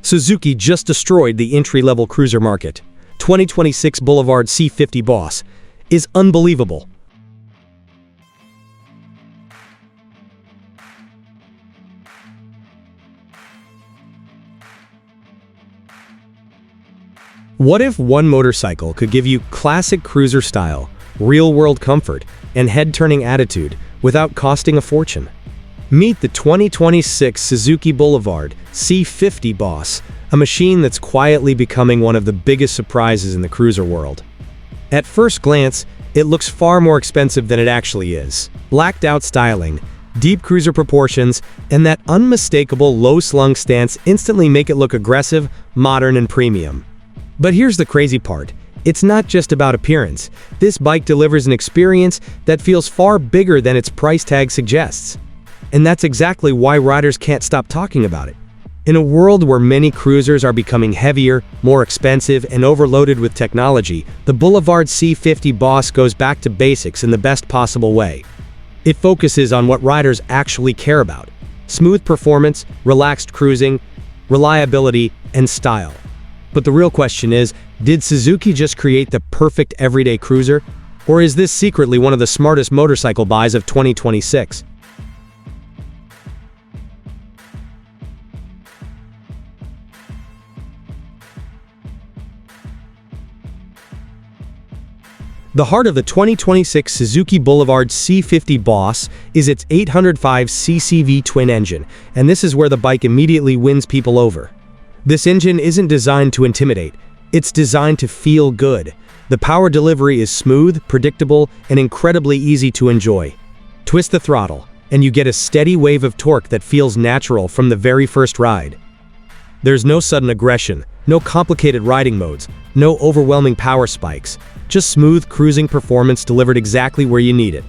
Suzuki just destroyed the entry-level cruiser market. 2026 Boulevard C50 Boss is unbelievable. What if one motorcycle could give you classic cruiser style, real-world comfort, and head-turning attitude without costing a fortune? Meet the 2026 Suzuki Boulevard C50 Boss, a machine that's quietly becoming one of the biggest surprises in the cruiser world. At first glance, it looks far more expensive than it actually is. Blacked-out styling, deep cruiser proportions, and that unmistakable low-slung stance instantly make it look aggressive, modern, and premium. But here's the crazy part. It's not just about appearance. This bike delivers an experience that feels far bigger than its price tag suggests. And that's exactly why riders can't stop talking about it. In a world where many cruisers are becoming heavier, more expensive, and overloaded with technology, the Boulevard C50 Boss goes back to basics in the best possible way. It focuses on what riders actually care about: smooth performance, relaxed cruising, reliability, and style. But the real question is, did Suzuki just create the perfect everyday cruiser? Or is this secretly one of the smartest motorcycle buys of 2026? The heart of the 2026 Suzuki Boulevard C50 Boss is its 805cc twin engine, and this is where the bike immediately wins people over. This engine isn't designed to intimidate, it's designed to feel good. The power delivery is smooth, predictable, and incredibly easy to enjoy. Twist the throttle, and you get a steady wave of torque that feels natural from the very first ride. There's no sudden aggression, no complicated riding modes, no overwhelming power spikes, just smooth cruising performance delivered exactly where you need it.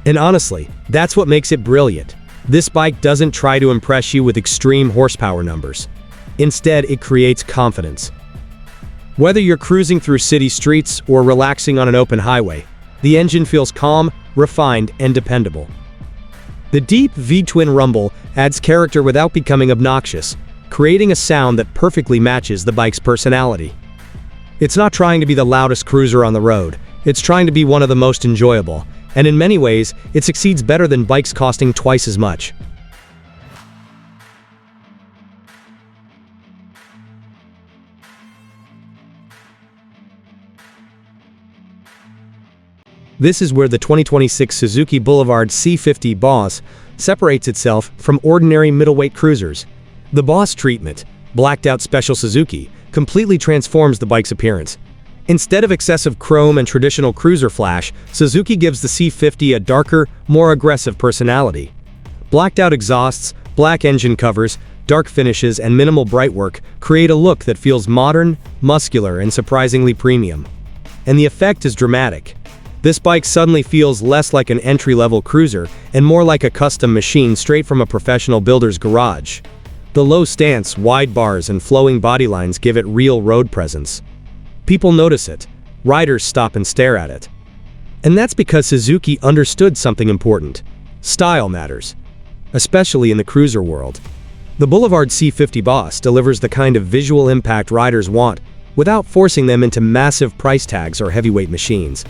And honestly, that's what makes it brilliant. This bike doesn't try to impress you with extreme horsepower numbers. Instead, it creates confidence. Whether you're cruising through city streets or relaxing on an open highway, the engine feels calm, refined, and dependable. The deep V-twin rumble adds character without becoming obnoxious, creating a sound that perfectly matches the bike's personality. It's not trying to be the loudest cruiser on the road, it's trying to be one of the most enjoyable, and in many ways, it succeeds better than bikes costing twice as much. This is where the 2026 Suzuki Boulevard C50 Boss separates itself from ordinary middleweight cruisers. The Boss treatment, blacked out Special Suzuki, completely transforms the bike's appearance. Instead of excessive chrome and traditional cruiser flash, Suzuki gives the C50 a darker, more aggressive personality. Blacked out exhausts, black engine covers, dark finishes, and minimal bright work create a look that feels modern, muscular, and surprisingly premium. And the effect is dramatic. This bike suddenly feels less like an entry-level cruiser and more like a custom machine straight from a professional builder's garage. The low stance, wide bars, and flowing bodylines give it real road presence. People notice it. Riders stop and stare at it. And that's because Suzuki understood something important. Style matters, especially in the cruiser world. The Boulevard C50 Boss delivers the kind of visual impact riders want without forcing them into massive price tags or heavyweight machines.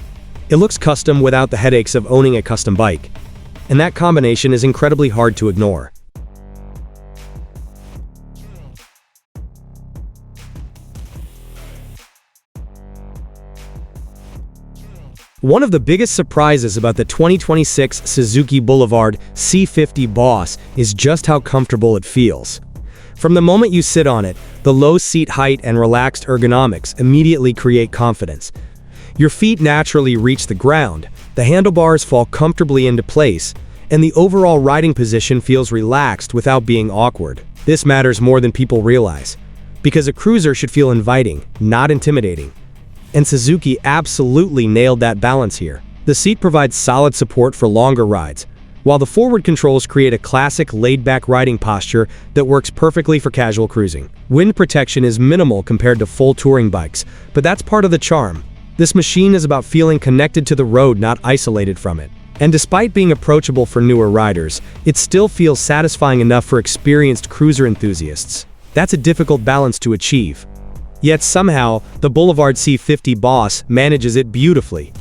It looks custom without the headaches of owning a custom bike. And that combination is incredibly hard to ignore. One of the biggest surprises about the 2026 Suzuki Boulevard C50 Boss is just how comfortable it feels. From the moment you sit on it, the low seat height and relaxed ergonomics immediately create confidence. Your feet naturally reach the ground, the handlebars fall comfortably into place, and the overall riding position feels relaxed without being awkward. This matters more than people realize, because a cruiser should feel inviting, not intimidating. And Suzuki absolutely nailed that balance here. The seat provides solid support for longer rides, while the forward controls create a classic laid-back riding posture that works perfectly for casual cruising. Wind protection is minimal compared to full touring bikes, but that's part of the charm. This machine is about feeling connected to the road, not isolated from it. And despite being approachable for newer riders, it still feels satisfying enough for experienced cruiser enthusiasts. That's a difficult balance to achieve. Yet somehow, the Boulevard C50 Boss manages it beautifully.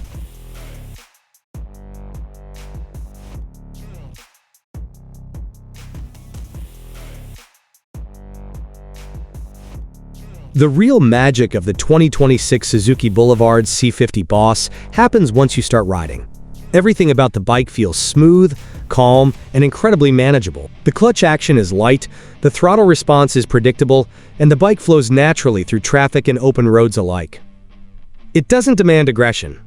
The real magic of the 2026 Suzuki Boulevard C50 Boss happens once you start riding. Everything about the bike feels smooth, calm, and incredibly manageable. The clutch action is light, the throttle response is predictable, and the bike flows naturally through traffic and open roads alike. It doesn't demand aggression.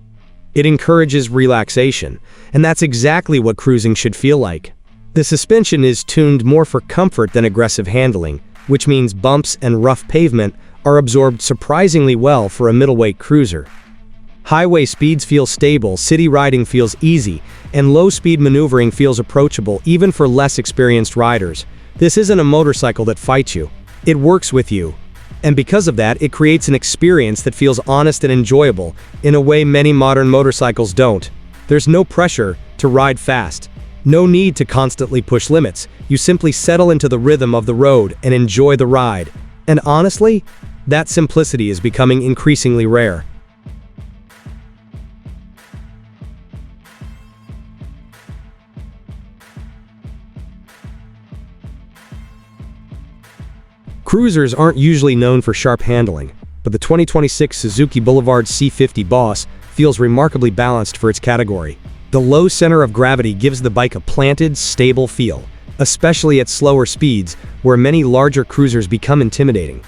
It encourages relaxation, and that's exactly what cruising should feel like. The suspension is tuned more for comfort than aggressive handling, which means bumps and rough pavement are absorbed surprisingly well for a middleweight cruiser. Highway speeds feel stable, city riding feels easy, and low-speed maneuvering feels approachable even for less experienced riders. This isn't a motorcycle that fights you. It works with you. And because of that, it creates an experience that feels honest and enjoyable in a way many modern motorcycles don't. There's no pressure to ride fast. No need to constantly push limits. You simply settle into the rhythm of the road and enjoy the ride. And honestly, that simplicity is becoming increasingly rare. Cruisers aren't usually known for sharp handling, but the 2026 Suzuki Boulevard C50 Boss feels remarkably balanced for its category. The low center of gravity gives the bike a planted, stable feel, especially at slower speeds where many larger cruisers become intimidating.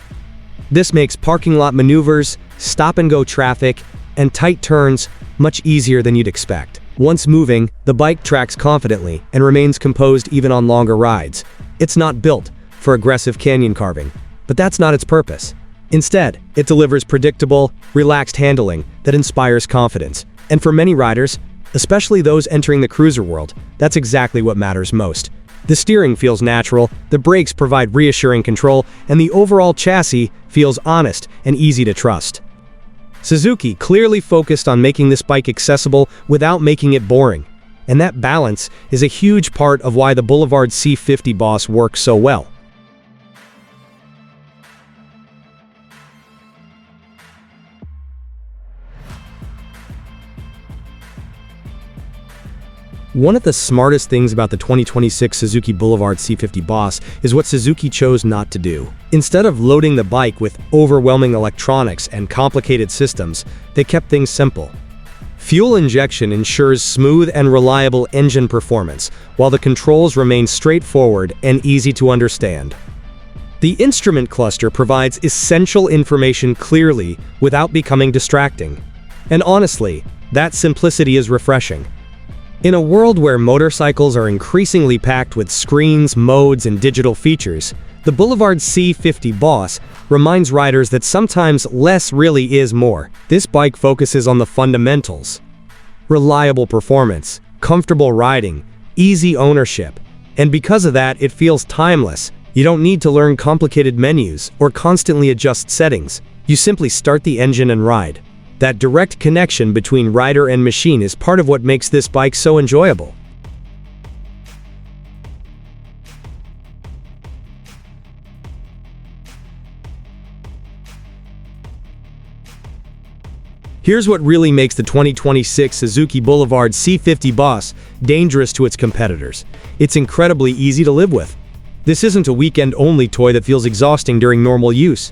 This makes parking lot maneuvers, stop-and-go traffic, and tight turns much easier than you'd expect. Once moving, the bike tracks confidently and remains composed even on longer rides. It's not built for aggressive canyon carving, but that's not its purpose. Instead, it delivers predictable, relaxed handling that inspires confidence. And for many riders, especially those entering the cruiser world, that's exactly what matters most. The steering feels natural, the brakes provide reassuring control, and the overall chassis feels honest and easy to trust. Suzuki clearly focused on making this bike accessible without making it boring. And that balance is a huge part of why the Boulevard C50 Boss works so well. One of the smartest things about the 2026 Suzuki Boulevard C50 Boss is what Suzuki chose not to do. Instead of loading the bike with overwhelming electronics and complicated systems, they kept things simple. Fuel injection ensures smooth and reliable engine performance, while the controls remain straightforward and easy to understand. The instrument cluster provides essential information clearly without becoming distracting. And honestly, that simplicity is refreshing. In a world where motorcycles are increasingly packed with screens, modes, and digital features, the Boulevard C50 Boss reminds riders that sometimes less really is more. This bike focuses on the fundamentals: reliable performance, comfortable riding, easy ownership. And because of that, it feels timeless. You don't need to learn complicated menus or constantly adjust settings. You simply start the engine and ride. That direct connection between rider and machine is part of what makes this bike so enjoyable. Here's what really makes the 2026 Suzuki Boulevard C50 Boss dangerous to its competitors. It's incredibly easy to live with. This isn't a weekend-only toy that feels exhausting during normal use.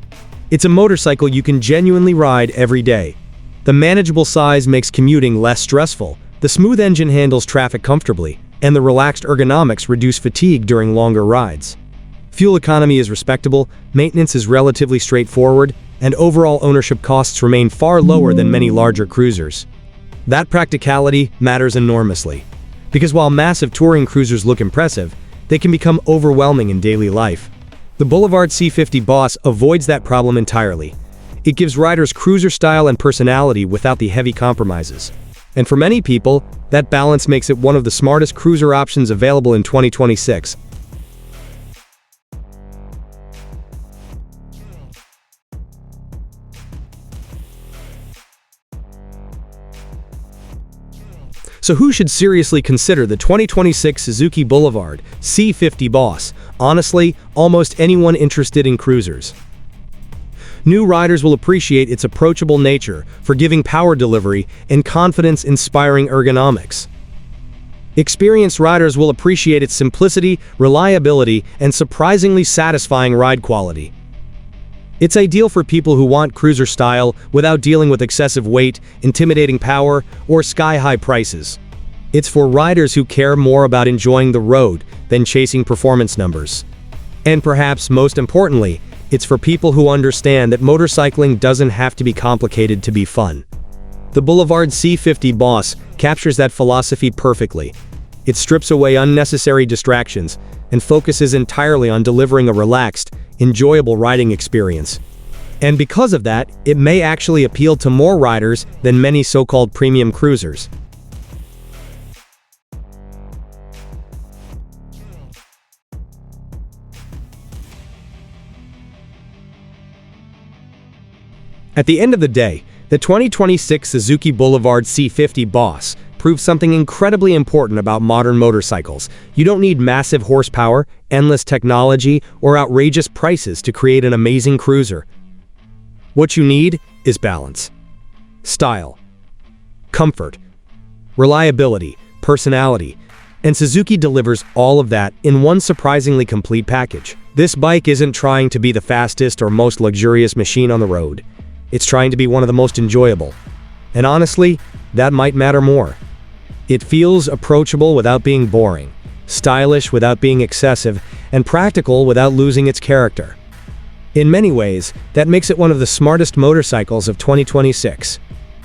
It's a motorcycle you can genuinely ride every day. The manageable size makes commuting less stressful, the smooth engine handles traffic comfortably, and the relaxed ergonomics reduce fatigue during longer rides. Fuel economy is respectable, maintenance is relatively straightforward, and overall ownership costs remain far lower than many larger cruisers. That practicality matters enormously, because while massive touring cruisers look impressive, they can become overwhelming in daily life. The Boulevard C50 Boss avoids that problem entirely. It gives riders cruiser style and personality without the heavy compromises. And for many people, that balance makes it one of the smartest cruiser options available in 2026. So who should seriously consider the 2026 Suzuki Boulevard C50 Boss? honestly, almost anyone interested in cruisers. New riders will appreciate its approachable nature, forgiving power delivery, and confidence-inspiring ergonomics. Experienced riders will appreciate its simplicity, reliability, and surprisingly satisfying ride quality. It's ideal for people who want cruiser style without dealing with excessive weight, intimidating power, or sky-high prices. It's for riders who care more about enjoying the road than chasing performance numbers. And perhaps most importantly, it's for people who understand that motorcycling doesn't have to be complicated to be fun. The Boulevard C50 Boss captures that philosophy perfectly. It strips away unnecessary distractions and focuses entirely on delivering a relaxed, enjoyable riding experience. And because of that, it may actually appeal to more riders than many so-called premium cruisers. At the end of the day, the 2026 Suzuki Boulevard C50 Boss proves something incredibly important about modern motorcycles. You don't need massive horsepower, endless technology, or outrageous prices to create an amazing cruiser. What you need is balance, style, comfort, reliability, personality, and Suzuki delivers all of that in one surprisingly complete package. This bike isn't trying to be the fastest or most luxurious machine on the road. It's trying to be one of the most enjoyable. And honestly, that might matter more. It feels approachable without being boring, stylish without being excessive, and practical without losing its character. In many ways, that makes it one of the smartest motorcycles of 2026.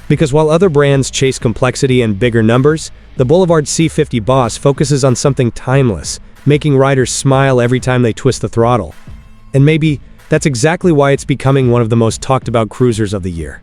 Because while other brands chase complexity and bigger numbers, the Boulevard C50 Boss focuses on something timeless, making riders smile every time they twist the throttle. And maybe that's exactly why it's becoming one of the most talked about cruisers of the year.